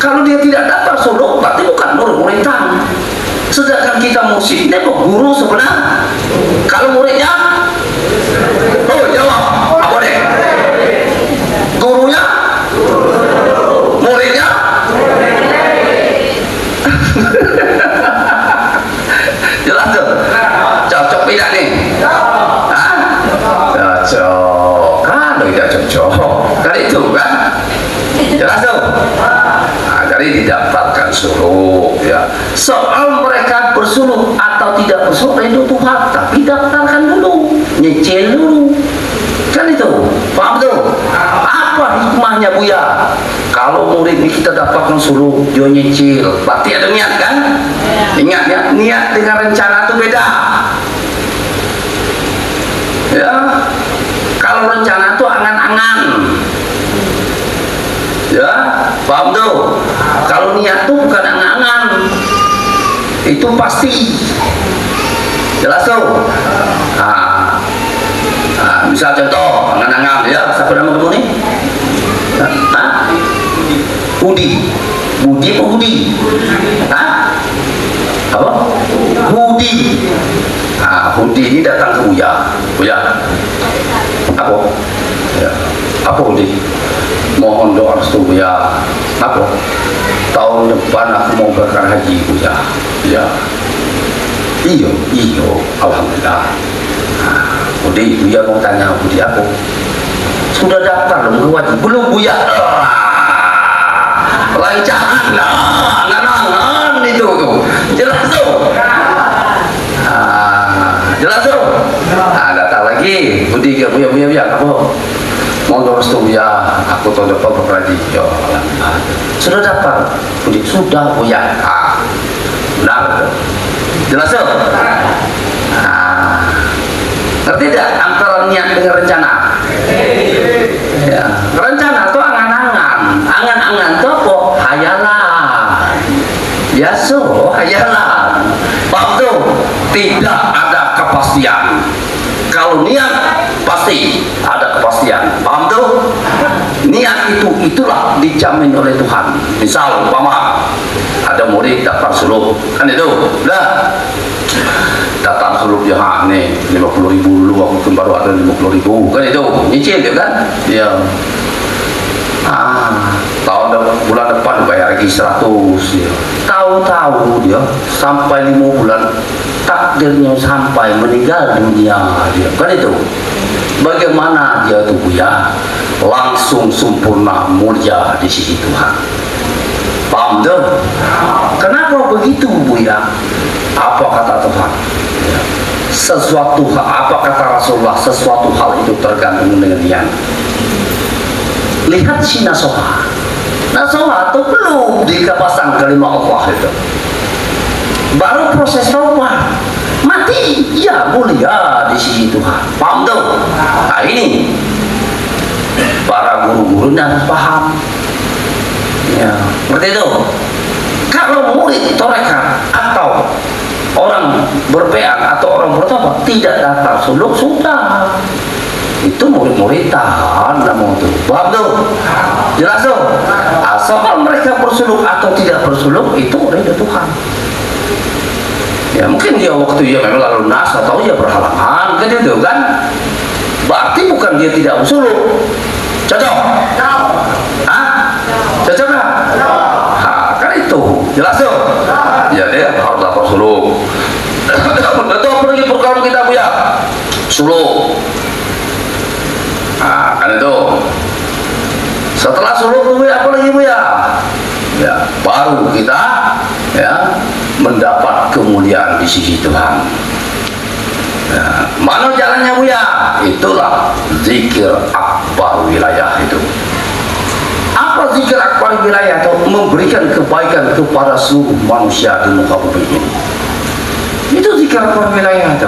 Kalau dia tidak dapat suluk, berarti bukan murid-muridan. Sedangkan kita mesti nengok guru sebenarnya. Kalau muridnya, oh jawab, apa deh? Gurunya, muridnya. Jelas tuh, cocok tidak nih? Hah? Cocok. Kalau tidak cocok, kan itu kan? Jelas tuh. Jadi didaftarkan suluk ya. Soal mereka bersuluk atau tidak bersuluk itu Tuhan, tapi daftarkan dulu, nyicil dulu, kan itu, paham tuh? Apa hikmahnya Buya? Kalau murid ini kita daftarkan suluk, dia nyicil, berarti ada niat kan? Ingat ya, niat dengan rencana itu beda. Ya, kalau rencana itu angan-angan. Ya, paham tuh? Kalau niat tuh bukan angan-angan, itu pasti. Jelas tuh? Misal contoh, angan-angan ya, siapa nama kamu nih? Budi. Budi apa Budi? Apa? Budi. Budi ini datang ke Buya. Buya, apa? Ya. Apa Budi? Mohon doa restu Buya. Apa? Tahun depan aku mau bakar haji Buya. Ya. Iyo, alhamdulillah. Budi, Buya mau tanya Budi aku. Sudah daftar belum wajib? Belum Buya. Lancaran lah, nganangan itu tuh. Jelas tuh. Jelas tuh. Datang lagi Budi ke Buya, apa? Mau restu Buya, aku tahun depan berhaji. Ya, alhamdulillah. Sudah dapat? Budi, sudah Buya. Benar. Jelas tuh? Ngerti tidak antara niat dengan rencana? Ya, rencana itu angan-angan. Angan-angan itu apa? Hayalan. Biasa, hayalan. Paham tuh? Tidak ada kepastian. Kalau niat pasti ada kepastian. Paham tuh? Niat itulah dijamin oleh Tuhan. Misal umpama ada murid daftar suluk, kan itu udah datang suluk ya, nih 50.000 dulu, waktu baru ada 50.000, kan itu nyicil dia kan. Iya. Bulan depan bayar lagi 100 ya. Tahu-tahu dia sampai 5 bulan takdirnya sampai meninggal dunia dia, kan itu. Bagaimana dia tuh Buya? Langsung sempurna mulia di sisi Tuhan. Paham tuh? Kenapa begitu Buya? Apa kata Tuhan? Apa kata Rasulullah? Sesuatu hal itu tergantung dengan niat. Lihat si Nasoha itu belum dikapasang kalimat Allah itu, baru proses taubat, mati ya mulia di sisi Tuhan. Paham tuh? Nah ini para guru-guru dan paham ya, seperti itu. Kalau murid torekat atau orang berpeang atau orang bertobat tidak datang suluk, sudah itu murid-muridan namun itu. Paham tuh? Jelas tuh? Soal mereka bersuluk atau tidak bersuluk itu ridho Tuhan. Ya mungkin dia waktu dia memang lalu nas atau dia berhalangan, kan itu kan? Berarti bukan dia tidak bersuluk. Cocok? Cocok nggak? Kan itu jelas tuh? Ya dia harus dapat suluk. Betul pergi program kita Buya, suluk. Kan itu. Setelah suluk Buya, apa lagi Buya? Ya, baru kita ya mendapat kemuliaan di sisi Tuhan. Ya, mana jalannya Buya? Itulah zikir akbar wilayah itu. Apa zikir akbar wilayah itu? Memberikan kebaikan kepada seluruh manusia di muka bumi ini. Itu zikir akbar wilayah itu.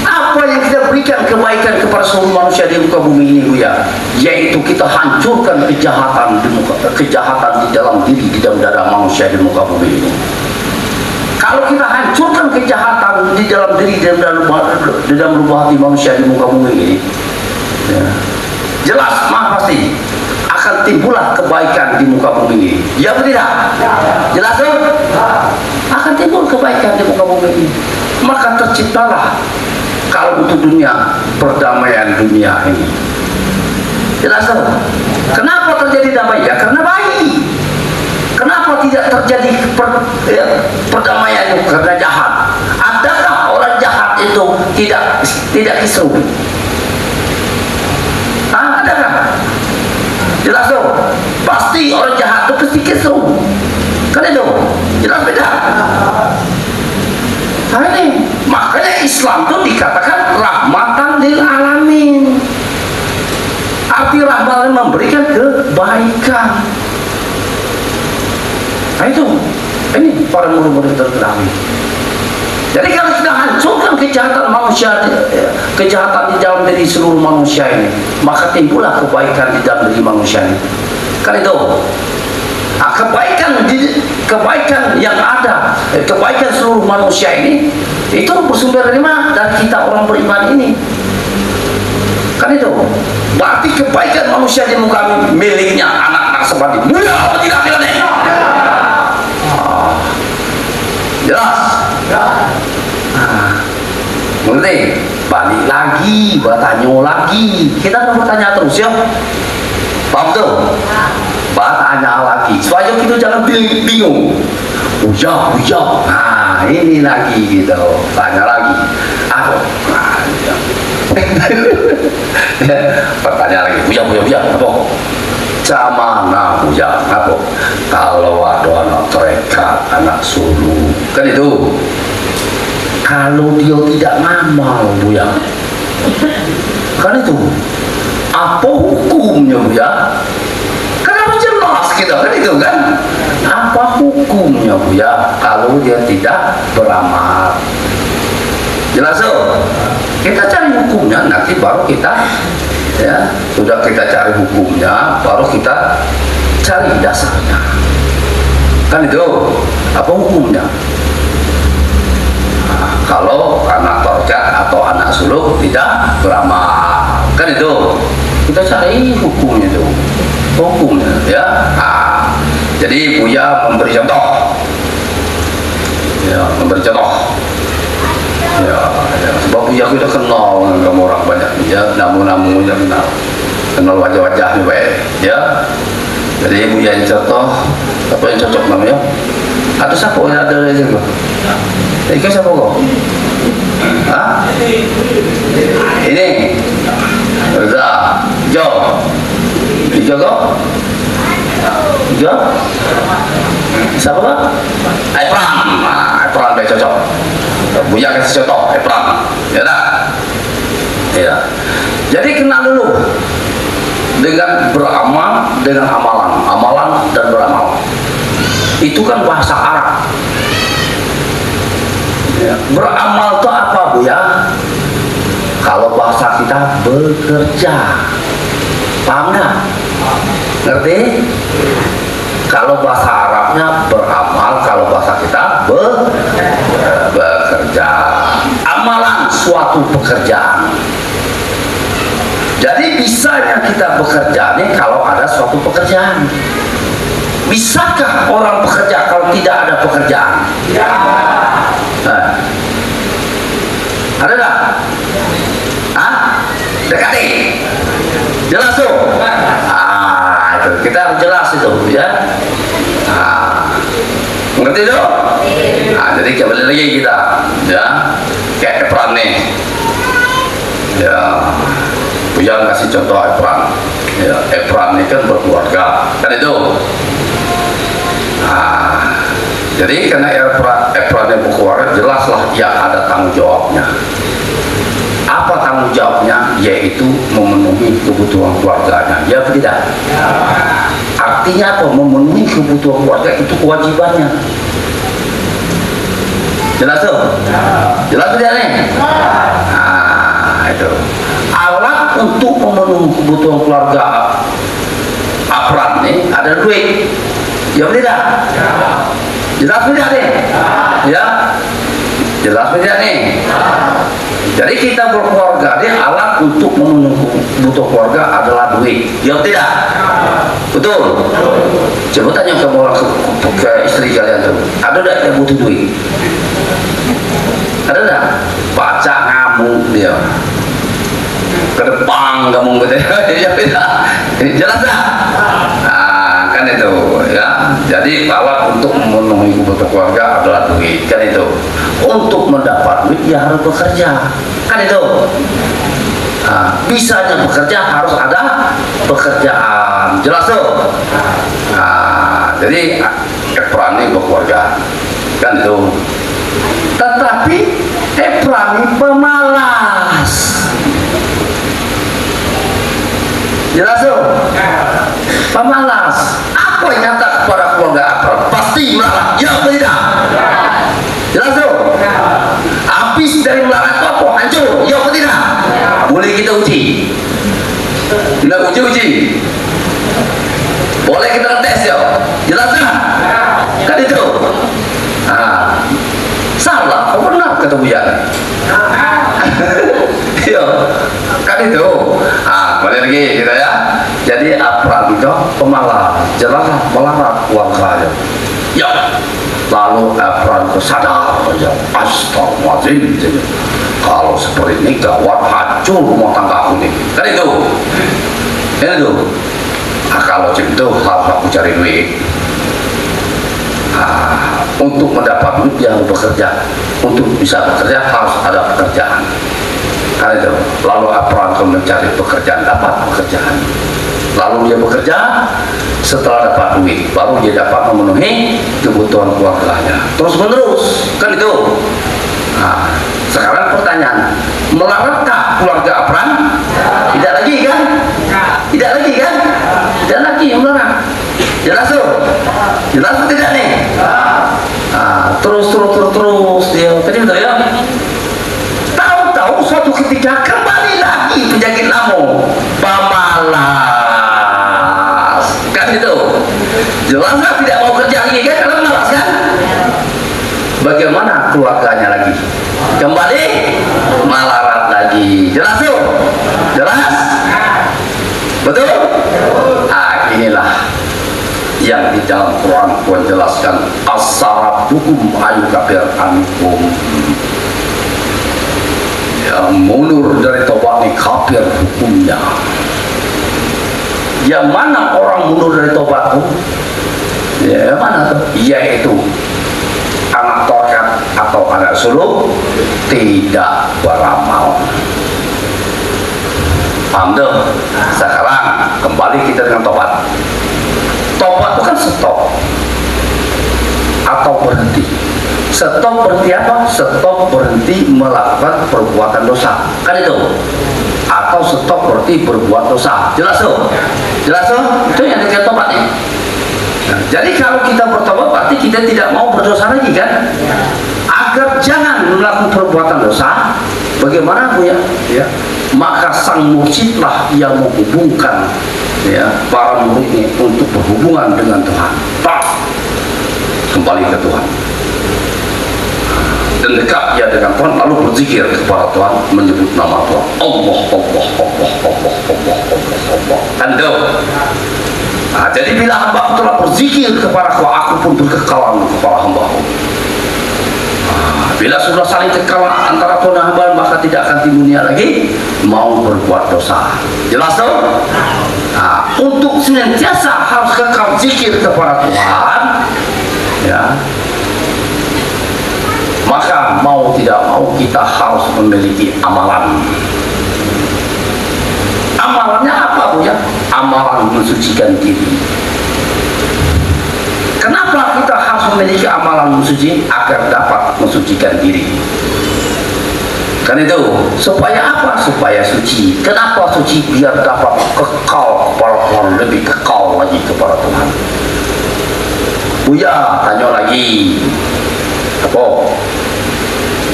Apa yang kita berikan kebaikan kepada seluruh manusia di muka bumi ini Buya? Yaitu kita hancurkan kejahatan di dalam diri, di dalam dada manusia di muka bumi ini. Kalau kita hancurkan kejahatan di dalam diri, di dalam lubuk hati manusia di muka bumi ini, ya, jelas pasti akan akan timbullah kebaikan di muka bumi ini. Ya atau tidak? Jelas tuh? Akan timbul kebaikan di muka bumi ini. Maka terciptalah kalau untuk dunia, perdamaian dunia ini. Jelas tuh? Kenapa terjadi damai? Ya karena baik. Kenapa tidak terjadi perdamaian itu? Karena jahat. Adakah orang jahat itu tidak kisruh? Adakah? Jelas dong. Pasti orang jahat itu pasti kisruh. Kan itu? Jelas beda. Nah ini, makanya Islam itu dikatakan rahmatan lil alamin. Arti rahmatan memberikan kebaikan. Nah itu, ini para murid-murid terketahui. Jadi kalau sudah hancurkan kejahatan manusia, kejahatan di dalam diri seluruh manusia ini, maka timbullah kebaikan di dalam diri manusia ini. Kan itu. Nah, kebaikan yang ada, kebaikan seluruh manusia ini, itu bersumber dari mana? Dari kita orang beriman ini. Kan itu. Berarti kebaikan manusia di muka miliknya anak-anak seperti mulia apa tidak miliknya? Jelas? Mengerti? Balik lagi, bertanya lagi. Kita akan bertanya terus ya. Paham tuh? Bertanya lagi. Supaya kita jangan bingung. Uya. Nah, ini lagi gitu. Tanya lagi. Apa? Bertanya lagi. Uya. Apa? Camana Uya. Apa? Kalau ada anak trekat, anak sulung. Kan itu. Kalau dia tidak ngamal, Buya, kan itu apa hukumnya, Buya? Kan harus jelas kita, kan itu kan? Apa hukumnya, Buya, kalau dia tidak beramal? Jelas tuh? Kita cari hukumnya, nanti baru kita, ya, sudah kita cari hukumnya, baru kita cari dasarnya. Kan itu, apa hukumnya? Kalau anak torcat atau anak suluk tidak beramal, kan itu kita cari hukumnya itu, hukumnya ya. Nah, jadi Buya memberi contoh, ya, memberi contoh, ya, sebab Buya sudah kenal dengan orang banyak, ya, namun sudah kenal wajah-wajahnya baik, ya. Jadi Buya contoh apa yang cocok namanya? Atau siapa yang ada di sini? Ini siapa kok? Hah? Ini? Reza? Jo? Jo kok? Jo? Siapa kok? Epram. Nah, Epram baik cocok. Buya kasih contoh, Epram. Ya dah? Iya. Jadi kenal dulu dengan beramal, dengan amalan dan beramal. Itu kan bahasa Arab. Ya. Beramal itu apa, Bu ya? Kalau bahasa kita bekerja. Paham nggak? Ngerti? Kalau bahasa Arabnya beramal, kalau bahasa kita bekerja. Amalan suatu pekerjaan. Jadi bisanya kita bekerja nih kalau ada suatu pekerjaan. Bisakah orang bekerja kalau tidak ada pekerjaan? Ya. Nah. Ada nggak? Hah? Dekati. Jelas tuh? Itu kita harus jelas itu, ya. Ngerti tuh? Nah, jadi kembali lagi kita, ya. Kayak Epram nih, ya. Buya kasih contoh Epram. Ya, Epram ini kan berkeluarga, kan itu. Nah, jadi karena Epram yang berkeluarga, jelaslah ya ada tanggung jawabnya. Apa tanggung jawabnya? Yaitu memenuhi kebutuhan keluarganya. Ya atau tidak? Ya. Artinya apa? Memenuhi kebutuhan keluarga itu kewajibannya. Jelas tuh? Ya. Jelas tidak nih? Ya. Nah, itu. Alat untuk memenuhi kebutuhan keluarga Epram nih ada duit. Ya tidak? Ya. Jelas tidak nih? Ya. Jelas tidak nih? Ya. Jadi kita berkeluarga, dia alat untuk memenuhi kebutuhan keluarga adalah duit. Ya tidak? Ya. betul? Coba tanya ke orang ke istri kalian tuh, ada enggak yang butuh duit? Ada enggak? Baca ngamuk dia. Ke depan kamu gitu ya, beda. Jelas enggak? Nah, kan itu ya. Jadi alat untuk memenuhi kebutuhan keluarga adalah duit, kan itu. Untuk mendapat duit ya harus bekerja, kan itu. Nah, bisanya bekerja harus ada pekerjaan, jelas tuh. Nah, jadi Ebrani berkeluarga, kan itu. Tetapi Ebrani pemalas, jelas tuh. Pemalas. Apa yang nyata kepada keluarga Ebrani? Pasti melarat, ya atau tidak? Jelas tuh. Habis dari melarat itu apa? Hancur, ya atau tidak? Boleh kita uji, kita uji, boleh kita tes ya, jelas kan? Kan itu. Nah, salah, kau pernah ketemu ya? Iya, kan itu. Nah, boleh lagi kita ya. Jadi Abraham itu pemalas, jelas melarat keluarganya. Ya, lalu Abraham sadar saja, astagfirullahaladzim. Kalau seperti ini gawat, hancur rumah tangga aku nih, kan itu. Kan itu. Nah, kalau itu harus aku cari duit. Nah, untuk mendapat duit dia harus bekerja. Untuk bisa bekerja harus ada pekerjaan. Kan itu. Lalu Abraham mencari pekerjaan, dapat pekerjaan. Lalu dia bekerja, setelah dapat duit, baru dia dapat memenuhi kebutuhan keluarganya. Terus menerus, kan itu. Nah, sekarang pertanyaan, melaratkah keluarga Abraham? Tidak lagi kan? Tidak lagi kan? Tidak lagi melarat. Jelas tuh? Jelas atau tidak nih? Nah, terus dia tadi itu ya. Tahu-tahu suatu ketika kembali lagi penyakit lama, pemalas. Kan itu. Jelas tidak mau kerja lagi kan? Karena malas kan? Bagaimana keluarganya lagi? Kembali melarat lagi. Jelas tuh? Jelas? Betul? Ah, inilah yang di dalam Quran menjelaskan as-sarabukum ayu kafir ankum. Yang mundur dari tobat ini kafir hukumnya. Yang mana orang mundur dari tobat itu? Ya, mana tuh? Yaitu anak tokat atau anak suluk tidak beramal. Paham tuh? Sekarang kembali kita dengan tobat. Tobat itu kan stop atau berhenti. Stop berhenti apa? Stop berhenti melakukan perbuatan dosa, kan itu. Atau stop berhenti berbuat dosa. Jelas tuh? Jelas tuh? Itu yang kita tobat nih. Nah, jadi kalau kita bertobat berarti kita tidak mau berdosa lagi kan? Agar jangan melakukan perbuatan dosa, bagaimana Bu ya? Ya. Maka sang mursyidlah yang menghubungkan ya para muridnya untuk berhubungan dengan Tuhan. Kembali ke Tuhan. Dan dekat ya dengan Tuhan, lalu berzikir kepada Tuhan, menyebut nama Tuhan. Allah. Anda. Nah, jadi bila hamba telah berzikir kepada aku pun berkekalan kepada hamba. Bila sudah saling kekal antara Tuhan dan hamba, maka tidak akan timbulnya lagi mau berbuat dosa. Jelas tuh? Nah, untuk senantiasa harus kekal zikir kepada Tuhan, ya. Maka mau tidak mau kita harus memiliki amalan. Amalannya apa Bu ya? Amalan mensucikan diri. Kenapa kita harus memiliki amalan mensuci? Agar dapat mensucikan diri. Kan itu. Supaya apa? Supaya suci. Kenapa suci? Biar dapat kekal kepada Tuhan, lebih kekal lagi kepada Tuhan. Buya, tanya lagi. Apa?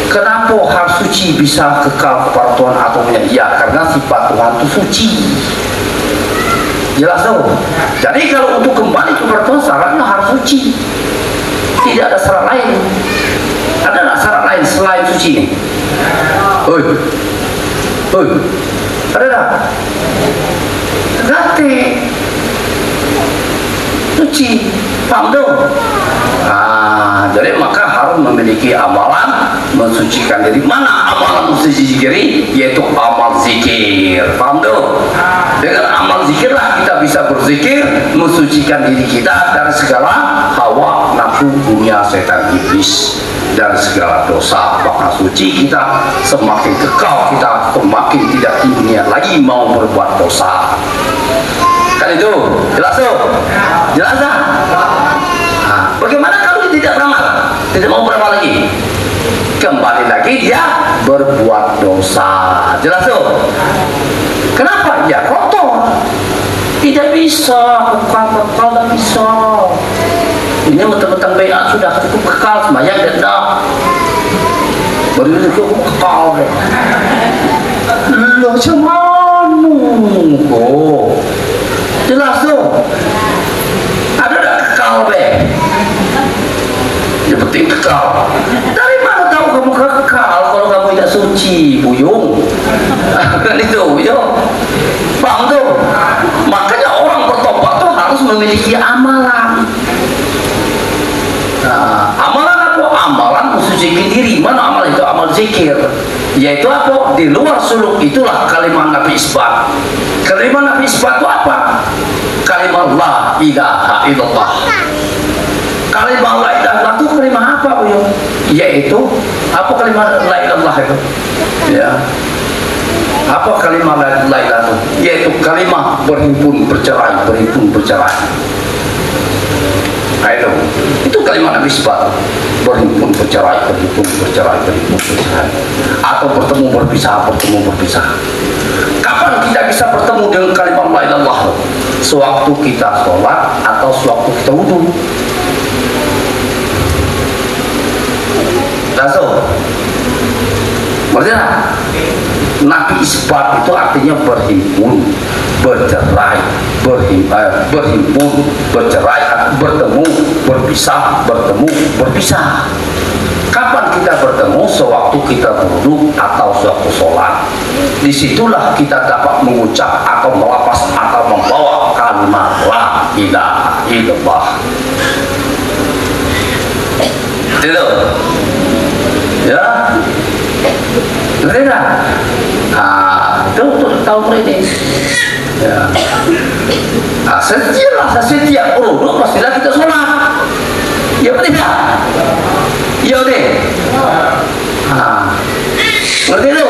Kenapa harus suci bisa kekal kepada Tuhan atau tidak? Ya, karena sifat Tuhan itu suci. Jelas tuh. Jadi kalau untuk kembali kepada Tuhan syaratnya harus suci. Tidak ada syarat lain. Ada nggak syarat lain selain suci ini? Ada nggak? Ganti. suci. Paham tuh? Nah, jadi maka harus memiliki amalan mensucikan diri. Mana amalan mensucikan diri? Yaitu amal zikir. Paham tuh? Dengan amal zikirlah kita bisa berzikir, mensucikan diri kita dari segala hawa nafsu dunia setan iblis, dari segala dosa. Maka suci kita, semakin kekal kita, semakin tidak ingin lagi mau berbuat dosa. Kan itu jelas tuh? Jelas tak? Nah, bagaimana kalau dia tidak beramal, tidak mau beramal lagi? Kembali lagi dia berbuat dosa. Jelas tuh? Kenapa? Ya kotor. Tidak bisa, kekal tak bisa. Ini mentang-mentang BA sudah cukup kekal, semayang tidak. Baru itu cukup kekal deh. Loh cemanu kok. Jelas tuh. Ada tak kekal be? Yang penting kekal. Dari mana tahu kamu kekal kalau kamu tidak suci, Buyung? Kan itu, Buyung. Paham tuh? Makanya orang bertobat tuh harus memiliki amalan. Nah, amalan apa? Amalan mensucikan diri. Mana amal itu? Amal zikir. Yaitu apa? Di luar suluk itulah kalimat Nabi isbat. Kalimat Nabi isbat itu apa? Kalimat la ilaha illallah. Kalimat la ilaha illallah itu kalimat apa, Buyung? Yaitu apa kalimat la ilallah itu? Ya. Apa kalimat la ilaha illallah? Yaitu kalimat berhimpun bercerai, berhimpun bercerai. Nah, itu kalimat Nabi isbat. Berhimpun bercerai, berhimpun bercerai, berhimpun bercerai. Atau bertemu berpisah, bertemu berpisah. Kapan kita bisa bertemu dengan kalimat la ilaha illallah? Sewaktu kita sholat atau sewaktu kita wudhu. Langsung. Maksudnya Nabi isbat itu artinya berhimpun, bercerai, berhimpun, bercerai, bertemu, berpisah, bertemu, berpisah. Kapan kita bertemu? Sewaktu kita berwudu atau sewaktu sholat. Disitulah kita dapat mengucap atau melapas atau membawa kalimat la ilaha illallah. Itu, ya, benar. Nah, itu tahu ini. Ya. Nah, setiap berwudu pastilah kita sholat. Ya betul tidak? Ya deh. Ah, ngerti tu?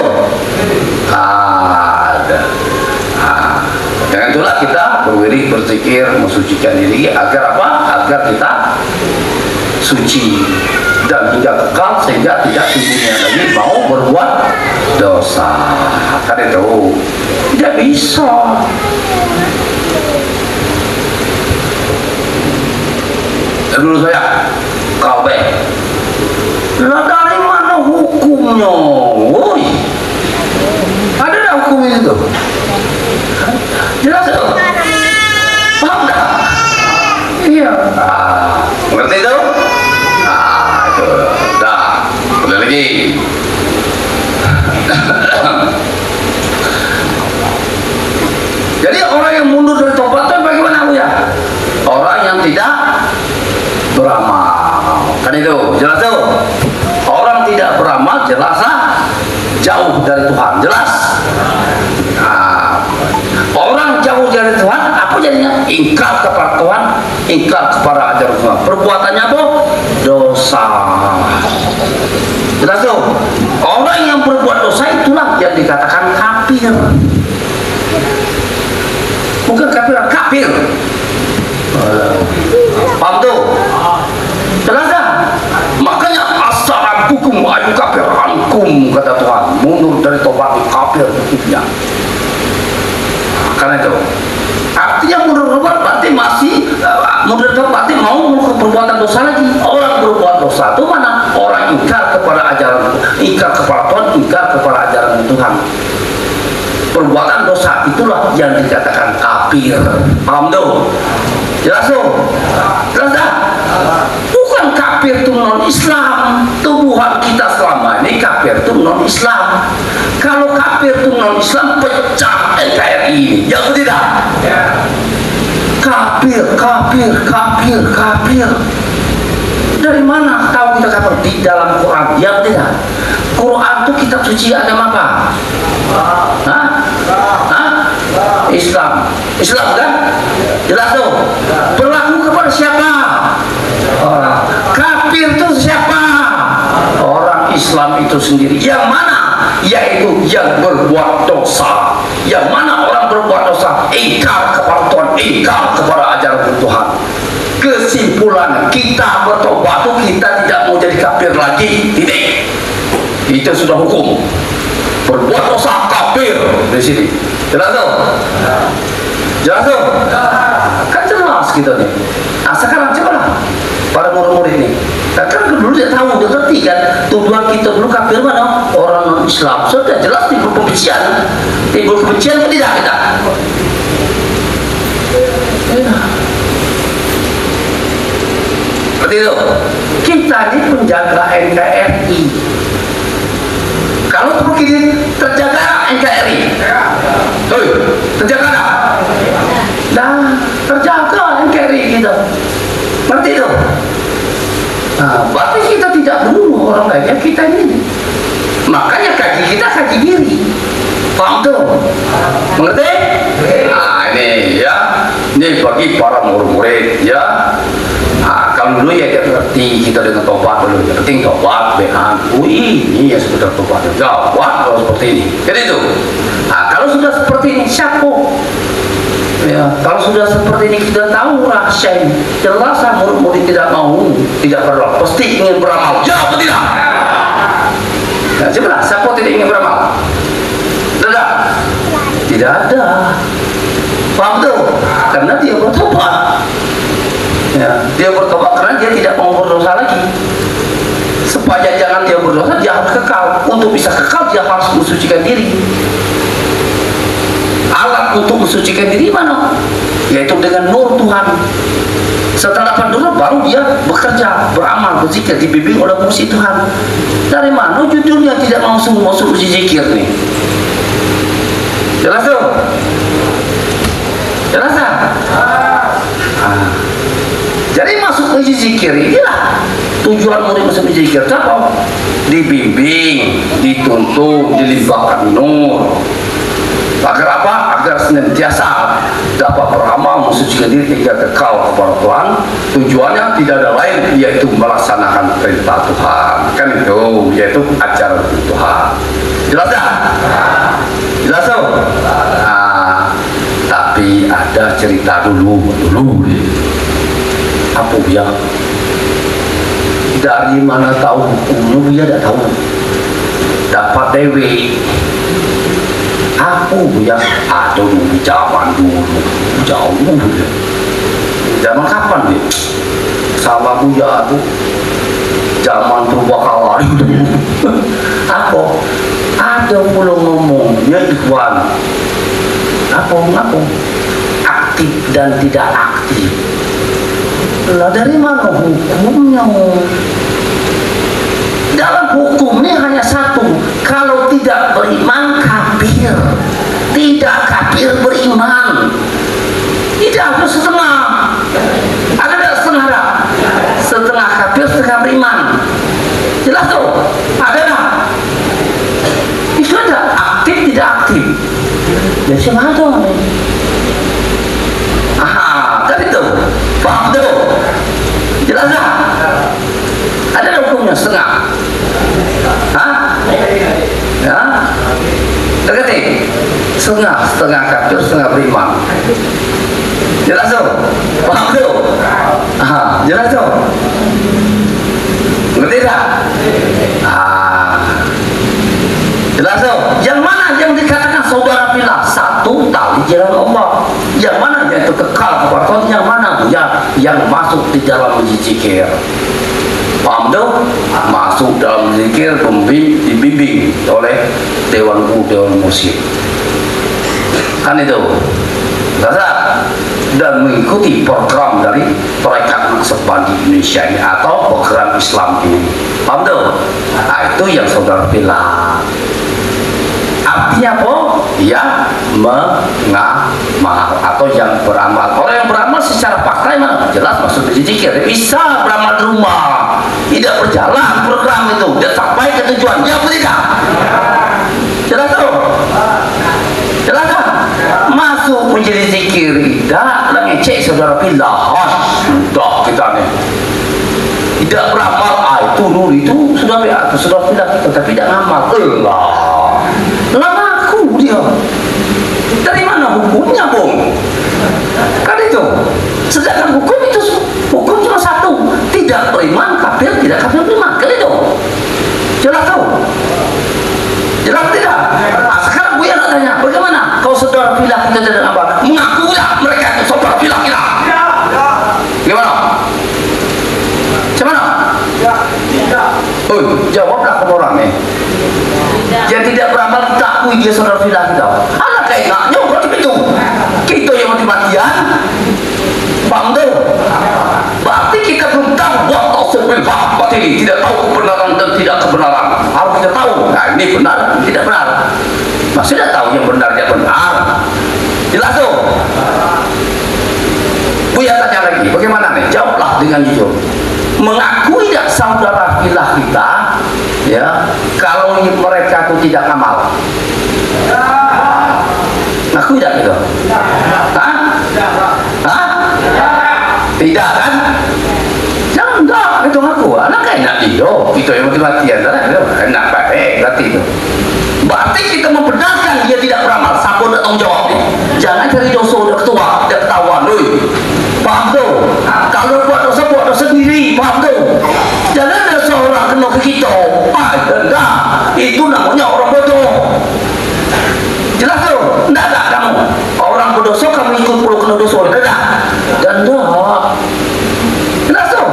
Ada. Dengan itulah kita berwirid, berzikir, mensucikan diri agar apa? Agar kita suci dan tidak kekal sehingga tidak timbulnya lagi mau berbuat dosa. Kan itu tidak bisa. Dulu saya kabeh. Lah dari mana hukumnya? Woi, ada tak hukum itu? Jelas tak? Paham tak? Iya. Ngerti itu? Itu dah. Boleh lagi. Jadi orang yang mundur dari tobat itu bagaimana, Bu ya? Orang yang tidak beramal. Kan itu jelas tuh. Orang tidak beramal jelas jauh dari Tuhan, jelas. Nah, orang jauh dari Tuhan apa jadinya? Ingkar kepada Tuhan, ingkar kepada ajaran Tuhan. Perbuatannya apa? Dosa. Jelas tuh. Orang yang berbuat dosa itulah yang dikatakan kafir. Bukan kafir, kafir. Paham tuh? Jelas dah? Makanya asarabukum ayu kafir ankum, kata Tuhan. Mundur dari tobat kafir hukumnya. Karena itu artinya mundur tobat berarti masih mundur tobat berarti mau perbuatan dosa lagi. Orang berbuat dosa itu mana? Orang ingkar kepada ajaran, ingkar kepada Tuhan, ingkar kepada ajaran Tuhan. Perbuatan dosa itulah yang dikatakan kafir. Paham tuh? Jelas tuh? Jelas dah? Bukan kafir itu non-Islam. Tubuhan kita selama ini kafir itu non-Islam. Kalau kafir itu non-Islam, pecah NKRI ini. Ya atau tidak? Ya. kafir, kafir, kafir, kafir. Dari mana tahu kita kafir? Di dalam Quran. Ya tidak. Quran itu kitab suci agama apa? Hah? Hah? Islam. Islam kan? Jelas tuh. Berlaku kepada siapa? Orang. Kafir itu siapa? Orang Islam itu sendiri. Yang mana? Yaitu yang berbuat dosa. Yang mana orang berbuat dosa? Ingkar kepada Tuhan, ingkar kepada ajaran Tuhan. Kesimpulan kita bertobat itu kita tidak mau jadi kafir lagi. Titik. Itu sudah hukum. Berbuat dosa kafir di sini. Jelas tuh? Jelas tuh? Kan jelas gitu nih. Nah sekarang cobalah para murid-murid ini. Kan dulu dia tahu, dia ngerti kan tuduhan kita dulu kafir mana orang non Islam. Sudah jelas timbul pembencian. Timbul kebencian atau tidak kita? Seperti itu. Kita ini penjaga NKRI. Kalau begini terjaga NKRI, terjaga tak? Nah, terjaga NKRI kita. Seperti itu. Nah, berarti kita tidak bunuh orang lain, ya kita ini. Makanya kaji kita kaji diri. Paham tuh? Mengerti? Nah, ini ya. Ini bagi para murid-murid ya. Nah, kalau dulu ya kita ngerti kita dengan tobat dulu, penting tobat, behan. Ini ya sekedar tobat. Gawat kalau seperti ini. Jadi itu. Nah, kalau sudah seperti ini, siapa? Ya, kalau sudah seperti ini kita tahu rahasia ini. Jelas murid-murid tidak mau, tidak beramal, pasti ingin beramal. Ya atau tidak? Nah, coba siapa tidak ingin beramal? Tidak. Tidak ada. Paham tuh? Karena dia bertobat. Ya, dia bertobat karena dia tidak mau berdosa lagi. Supaya jangan dia berdosa, dia harus kekal. Untuk bisa kekal, dia harus mensucikan diri. Alat untuk mensucikan diri mana? Yaitu dengan nur Tuhan. Setelah berdosa baru dia bekerja, beramal, berzikir, dibimbing oleh fungsi Tuhan. Dari mana judulnya tidak langsung masuk uji zikir nih? Jelas tuh? Jelas tak? Jadi masuk uji zikir inilah tujuan murid masuk uji zikir. Apa? Dibimbing, dituntun, dilimpahkan nur. Agar apa? Agar senantiasa dapat beramal mensucikan diri hingga kekal kepada Tuhan. Tujuannya tidak ada lain yaitu melaksanakan perintah Tuhan. Kan itu yaitu ajaran Tuhan. Jelas tak? Jelas tak? Nah, tapi ada cerita dulu. Apa ya? Dari mana tahu hukumnya? Dia tidak tahu. Dapat dewi. Aku ya ada dulu zaman dulu jauh dulu. Zaman kapan nih? Sama Buya aku zaman purbakala dulu. Apa? Ada pula ngomongnya ikhwan. Apa? Aktif dan tidak aktif. Lah dari mana hukumnya? Dalam hukum ini hanya satu, kalau tidak beriman kafir, tidak kafir beriman. Tidak harus setengah. Ada tidak setengah? Setengah kafir, setengah beriman. Jelas tuh? Ada tak? Itu ada aktif tidak aktif. Jadi siapa tuh? Aha, kan itu. Paham tuh? Jelas tak? Ada hukumnya setengah. Hah? Ya? Ngerti? Setengah kafir, setengah beriman. Jelas tuh? Paham tuh? Aha, jelas tuh? Ngerti tak? Jelas tuh? Yang mana yang dikatakan saudara pilih? Satu, tali jalan Allah. Yang mana yaitu kekal kepada Tuhan? Yang mana? Ya, yang masuk di dalam zikir. Paham tuh? Masuk dalam zikir, dibimbing oleh Dewan Musik. Kan itu. Rasa dan mengikuti program dari Tarekat Naqsabandi Indonesia ini atau program Islam ini. Paham tuh? Nah, itu yang saudara bilang. Artinya apa? Ya, mengaku. mahal atau yang beramal. Orang yang beramal secara fakta memang jelas masuk di zikir, bisa beramal di rumah, tidak berjalan program itu, tidak sampai ke tujuannya, apa tidak? Jelas tuh? Jelas tak? Masuk menjadi zikir, tidak ngecek saudara pilih, dah kita nih. Tidak beramal, itu dulu itu sudah pilih kita, tapi tidak ngamal. Lah ngaku dia. Dari mana hukumnya, Bung? Kan itu. Sedangkan hukum itu hukum cuma satu, tidak beriman kafir, tidak kafir beriman. Kan itu. Jelas tahu? Jelas tidak? Nah, sekarang gue yang tanya, bagaimana? Kau saudara pilih kita tidak apa? Mengaku lah mereka itu saudara pilih kita. Gimana? Gimana? Jawablah ke orang nih. Yang tidak beramal kita akui dia saudara pilih kita. Anak kayaknya berarti itu. Kita yang mati-matian. Paham tuh? Berarti kita belum tahu buat tasawuf berarti ini tidak tahu kebenaran dan tidak kebenaran. Harus kita tahu. Nah ini benar, tidak benar. Maksudnya tahu yang benar tidak benar. Jelas tuh. Buya tanya lagi, bagaimana nih? Jawablah dengan jujur. Mengakui tidak saudara filah kita, ya, kalau mereka itu tidak amal. Ngaku tidak gitu? Hah? Hah? Tidak kan? Jangan enggak, itu ngaku. Anak enak dia, itu yang mati-matian, enak baik, berarti itu. Berarti kita membenarkan dia tidak beramal, siapa nak tanggung jawab nih? Jangan cari dosa udah ketua, udah ketahuan, paham tuh? Kalau buat dosa sendiri, paham tuh? Jangan ada seorang kena ke kita, enggak, itu namanya orang bodoh. Jelas tuh? Enggak kamu. Orang berdosa kamu ikut perlu kena dosa, enggak? Dan enggak. Jelas tuh?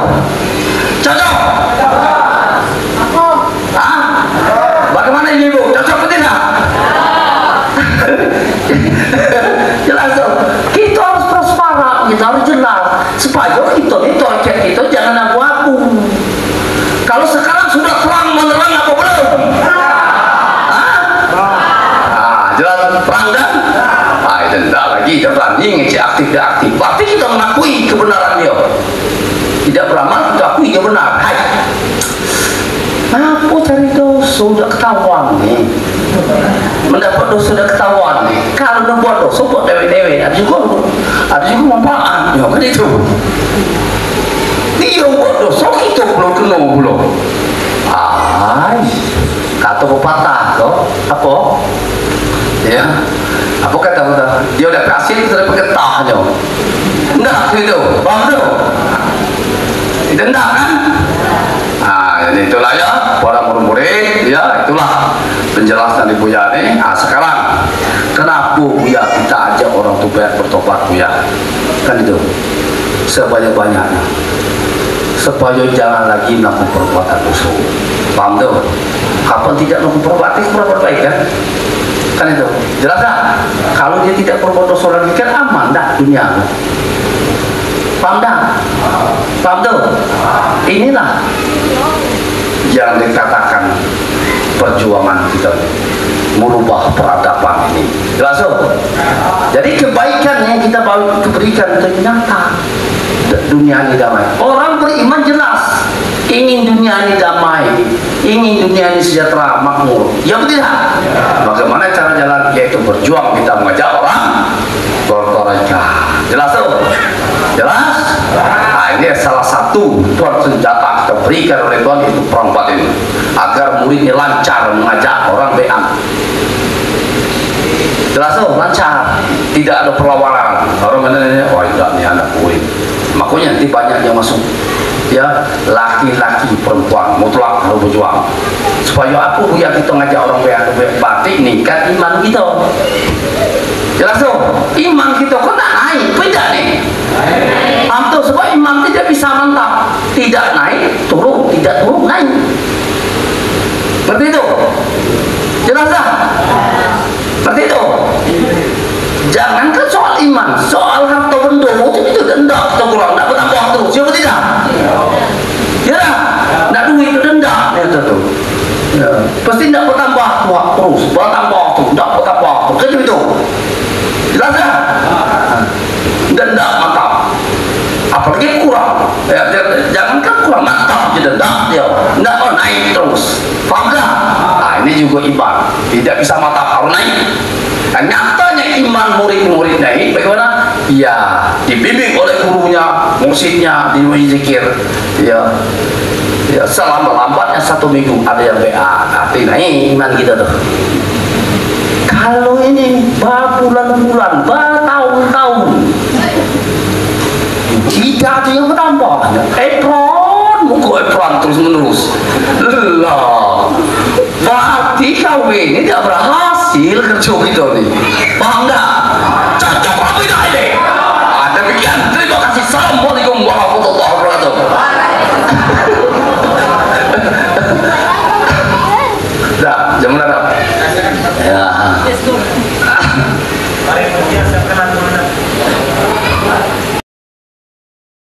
Cocok? Hah? Bagaimana ini Bu? Cocok ke tidak? Jelas tuh? Kita harus prasmanan, kita harus jelas supaya kita jangan abu-abu. Kalau sekarang sudah terang menerang apa belum? Jelas perang dan? Itu tidak lagi kita berani ngecek aktif dan aktif. Berarti kita mengakui kebenaran dia. Tidak beramal kita akui dia benar. Hai. Apa cari dosa sudah ketahuan nih? Mendapat dosa sudah ketahuan nih. Kalau udah buat dosa buat dewe-dewe, ada juga manfaat. Ya kan itu. Dia buat dosa kita belum. Kata pepatah toh apa? Ya, apa kata dia udah kasih sudah pengetahnya. Enggak gitu, paham tuh? Itu enggak kan? Itulah ya para murid-murid, ya itulah penjelasan di Buya nih. Sekarang kenapa Buya kita ajak orang tuh bertobat Buya? Kan itu sebanyak-banyaknya supaya jangan lagi melakukan perbuatan dosa. Paham tuh? Kapan tidak melakukan perbuatan baik kan? Kan itu jelas tak? Kalau dia tidak berbuat dosa lagi kan aman dah dunia. Paham dah? Paham tuh? Inilah yang dikatakan perjuangan kita merubah peradaban ini. Jelas tuh? Jadi kebaikan yang kita berikan itu nyata. Dunia ini damai. Orang beriman jelas ingin dunia ini damai, ingin dunia ini sejahtera, makmur. Ya betul tidak? Bagaimana cara jalan? Yaitu berjuang, kita mengajak orang bertoreja. Jelas tuh? Jelas? Nah, ini salah satu senjata kita berikan oleh Tuhan itu perang batin agar muridnya lancar mengajak orang be'am. Jelas tuh? Lancar, tidak ada perlawanan. Orang menanya, wah tidak nih anak murid. Makanya nanti banyak yang masuk, ya laki-laki perempuan mutlak harus berjuang supaya aku ya kita ngajak orang batik ningkat iman kita. Jelas tuh? Iman kita kok tak naik, tidak nih? Antum sebab iman tidak bisa mantap, tidak naik turun, tidak turun naik. Seperti itu. Jelas tak? Seperti itu. Jangankan soal iman, soal harta benda itu denda kita kurang, tidak bertambah terus, siapa tidak? Ya, tidak duit itu denda, itu tuh. Ya. Pasti tidak bertambah terus, bertambah terus, tidak bertambah terus, itu. Jelas tak? apalagi kurang ya, jangankan kurang mantap jadi enggak mau naik terus, paham nggak? Nah ini juga iman tidak bisa mantap, harus naik. Nah, nyatanya iman murid-murid naik bagaimana? Ya dibimbing oleh gurunya, mursyidnya, di zikir ya. Ya, selama-lambatnya 1 minggu ada yang BA, arti naik iman kita tuh. Kalau ini bulan-bulan, tahun-tahun, tidak ada yang bertambah. Ekran terus menerus. Lah, berarti kau ini tidak berhasil kerja kita nih. Paham nggak? Cocok apa tidak ini? Ada demikian. Terima kasih. Salam